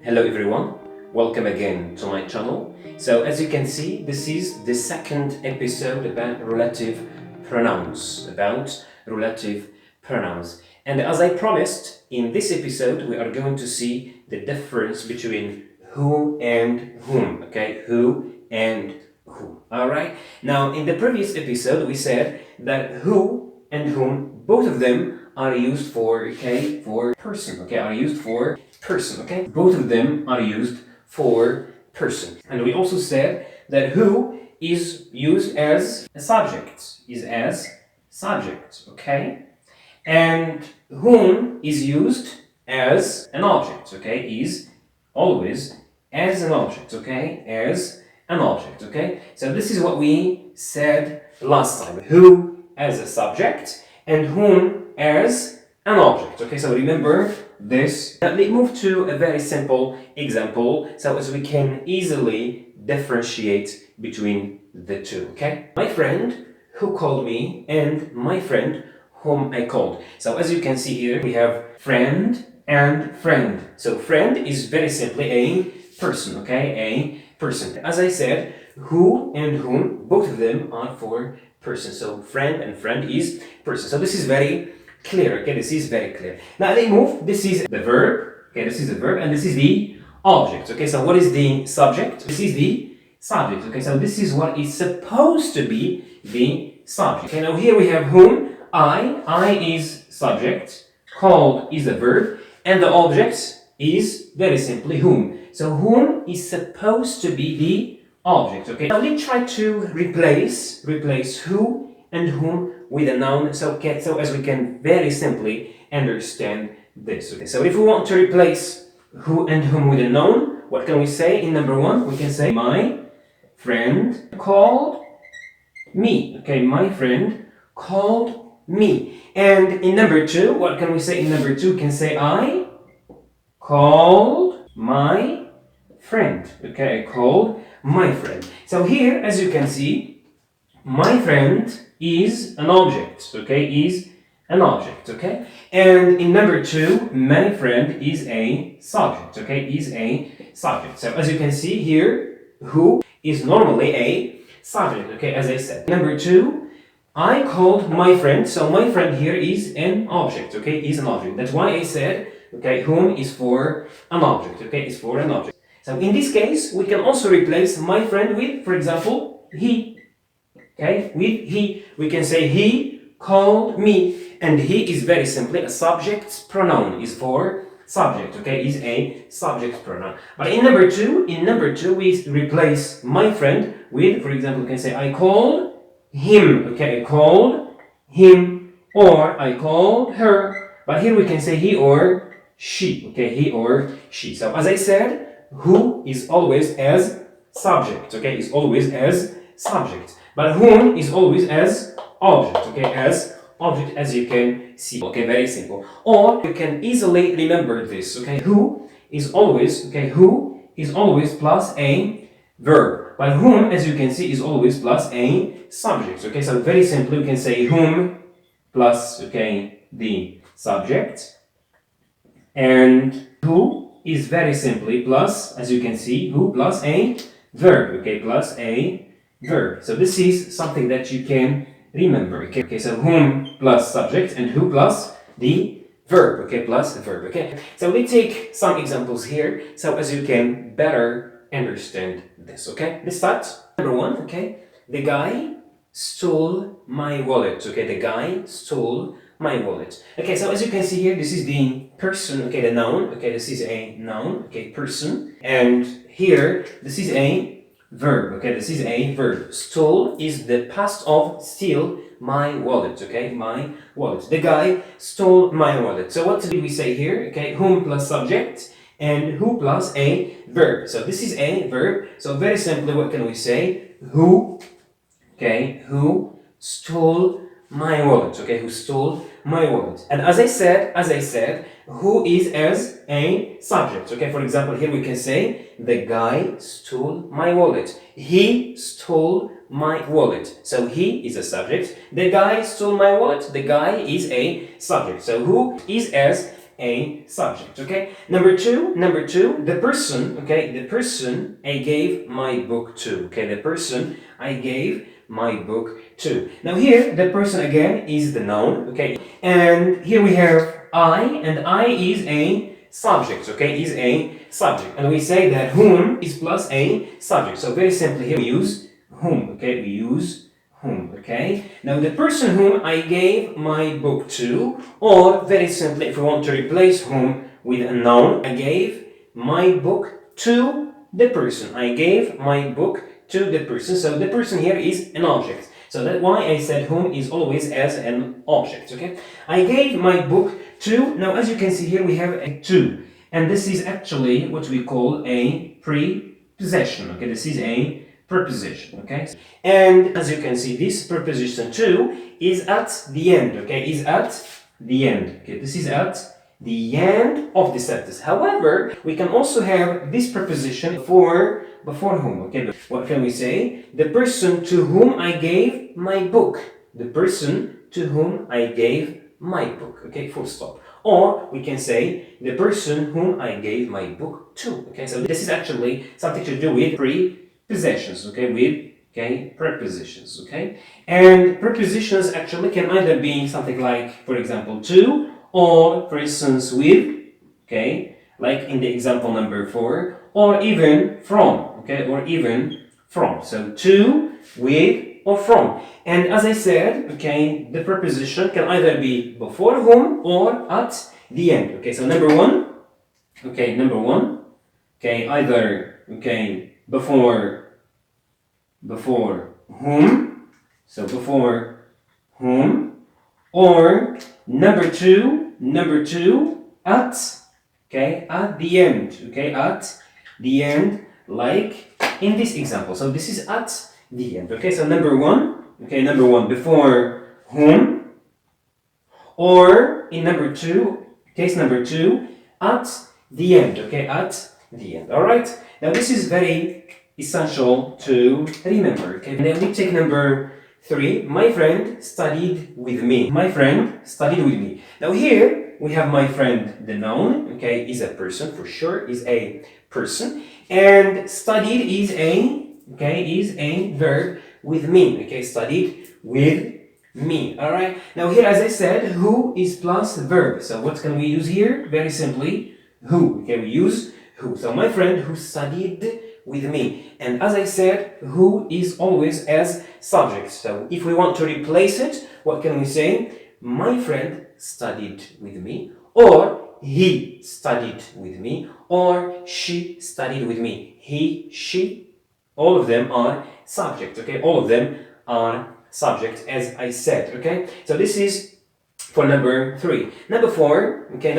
Hello everyone, welcome again to my channel. So as you can see, this is the second episode about relative pronouns, And as I promised, in this episode we are going to see the difference between who and whom, okay? Who and who, alright? Now in the previous episode we said that who and whom, both of them are used for, person, Both of them are used for person. And we also said that who is used as a subject, okay? And whom is used as an object, okay? Is always as an object, okay? As an object, okay? So this is what we said last time. Who as a subject and whom as an object, okay? So remember this. Now let's move to a very simple example so as we can easily differentiate between the two, okay? My friend who called me and my friend whom I called. So as you can see here, we have friend and friend. So friend is very simply a person, okay? A person. As I said, who and whom, both of them are for person. So friend and friend is person. So this is very clear, okay? This is very clear. Now they move. This is the verb, okay? This is the verb and this is the object, okay? So what is the subject? This is the subject, okay? So this is what is supposed to be the subject. Okay, now here we have whom. I is subject, called is a verb, and the object is very simply whom. So whom is supposed to be the object, okay? Now let's try to replace who and whom with a noun, so as we can very simply understand this, okay? So if we want to replace who and whom with a noun, what can we say in number one? We can say my friend called me, okay? My friend called me. And in number two, what can we say in number two? We can say I called my friend. Okay, I called my friend. So here, as you can see, my friend is an object. Okay, is an object. Okay, and in number two, my friend is a subject. Okay, is a subject. So as you can see here, who is normally a subject. Okay, as I said. Number two, I called my friend, so my friend here is an object, okay, is an object. That's why I said, okay, whom is for an object, okay, is for an object. So in this case, we can also replace my friend with, for example, he, okay, with he. We can say he called me, and he is very simply a subject pronoun, is for subject, okay, is a subject pronoun. But in number two, we replace my friend with, for example, we can say I called him, okay, I called him, or I called her, but here we can say he or she, okay, he or she. So as I said, who is always as subject, okay, is always as subject, but whom is always as object, okay, as object, as you can see, okay, very simple. Or you can easily remember this, okay, who is always plus a verb. But whom, as you can see, is always plus a subject. Okay, so very simply we can say whom plus, okay, the subject, and who is very simply plus, as you can see, who plus a verb. Okay, plus a verb. So this is something that you can remember. Okay, so whom plus subject and who plus the verb. Okay, plus the verb. Okay, so we take some examples here, so as you can better understand this, okay? Let's start. Number one, okay? The guy stole my wallet, okay? The guy stole my wallet. Okay, so as you can see here, this is the person, okay, the noun, okay? This is a noun, okay, person. And here, this is a verb, okay? This is a verb. Stole is the past of steal my wallet, okay? My wallet. The guy stole my wallet. So what did we say here? Okay, whom plus subject and who plus a verb. So this is a verb. So very simply, what can we say? Who, okay, who stole my wallet, okay, who stole my wallet. And as I said, who is as a subject, okay. For example, here we can say, the guy stole my wallet. He stole my wallet. So he is a subject. The guy stole my wallet. The guy is a subject. So who is as a subject, okay? Number two, the person, okay, the person I gave my book to, okay, the person I gave my book to. Now here, the person again is the noun, okay, and here we have I, and I is a subject, okay, is a subject, and we say that whom is plus a subject. So very simply here we use whom, okay, we use whom, okay? Now the person whom I gave my book to, or very simply if we want to replace whom with a noun, I gave my book to the person. I gave my book to the person. So the person here is an object. So that's why I said whom is always as an object, okay? I gave my book to, now as you can see here we have a to, and this is actually what we call a preposition, okay? This is a preposition, okay? And as you can see, this preposition to is at the end, okay? Is at the end, okay? This is at the end of the sentence. However, we can also have this preposition before whom, okay? What can we say? The person to whom I gave my book. The person to whom I gave my book, okay? Full stop. Or we can say the person whom I gave my book to, okay? So this is actually something to do with prepositions, okay? With, okay, prepositions, okay? And prepositions actually can either be something like, for example, to, or for instance with, okay, like in the example number 4, or even from, okay, or even from. So to, with, or from. And as I said, okay, the preposition can either be before whom or at the end. Okay, so number one, okay, either, okay, before whom, so before whom, or number two, at, okay, at the end, okay, at the end, like in this example. So this is at the end, okay, so number one, before whom, or in number two, case number two, at the end, okay, at the end, all right? Now this is very essential to remember, okay? And then we take number 3, my friend studied with me. My friend studied with me. Now here we have my friend, the noun, okay, is a person for sure, is a person, and studied is a verb with me, okay, studied with me, all right? Now here, as I said, who is plus verb. So what can we use here? Very simply, who, okay, we use who. So my friend who studied with me. And as I said, who is always as subject. So if we want to replace it, what can we say? My friend studied with me, or he studied with me, or she studied with me. He, she, all of them are subject, okay? All of them are subject, as I said, okay? So this is for number 3. Number 4, okay,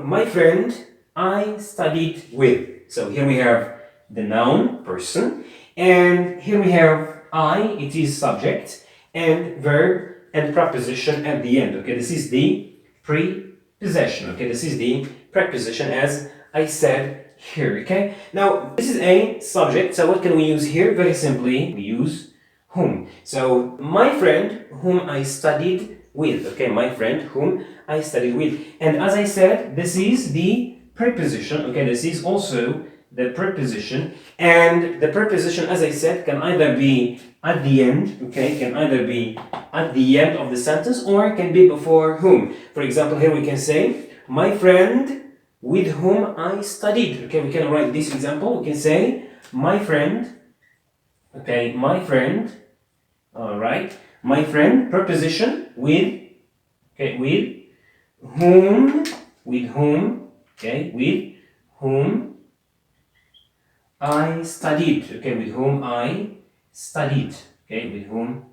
my friend I studied with. So here we have the noun, person, and here we have I, it is subject, and verb and preposition at the end, okay? This is the preposition, okay? This is the preposition as I said here, okay? Now, this is a subject, so what can we use here? Very simply, we use whom. So, my friend whom I studied with, okay? My friend whom I studied with. And as I said, this is the preposition, okay? This is also the preposition, and the preposition, as I said, can either be at the end, okay, can either be at the end of the sentence, or can be before whom. For example, here we can say, my friend with whom I studied, okay, we can write this example, we can say, my friend, okay, my friend, all right, my friend, preposition, with, okay, with whom, okay, with whom I studied, okay, with whom I studied, okay, with whom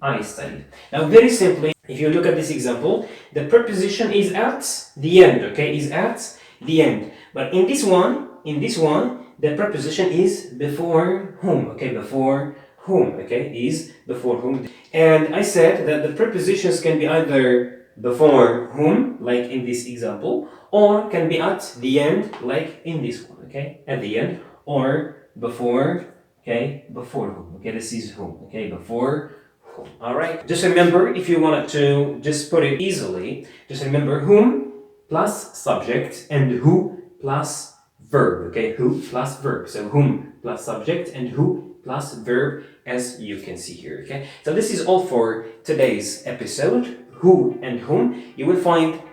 I studied. Now, very simply, if you look at this example, the preposition is at the end, okay, is at the end. But in this one, the preposition is before whom, okay, before whom, okay, is before whom. And I said that the prepositions can be either before whom, like in this example, or can be at the end, like in this one, okay, at the end, or before, okay, before whom, okay, this is whom, okay, before whom, all right? Just remember, if you wanted to just put it easily, just remember whom plus subject and who plus verb. Okay, who plus verb. So whom plus subject and who plus verb, as you can see here. Okay, so this is all for today's episode. Who and whom. You will find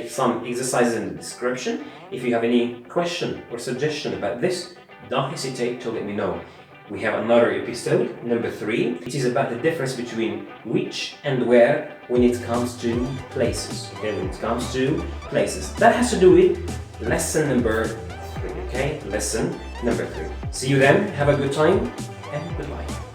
some exercises in the description. If you have any question or suggestion about this, don't hesitate to let me know. We have another episode, number 3. It is about the difference between which and where when it comes to places. Okay, when it comes to places. That has to do with lesson number 3. Okay, lesson number 3. See you then. Have a good time and goodbye.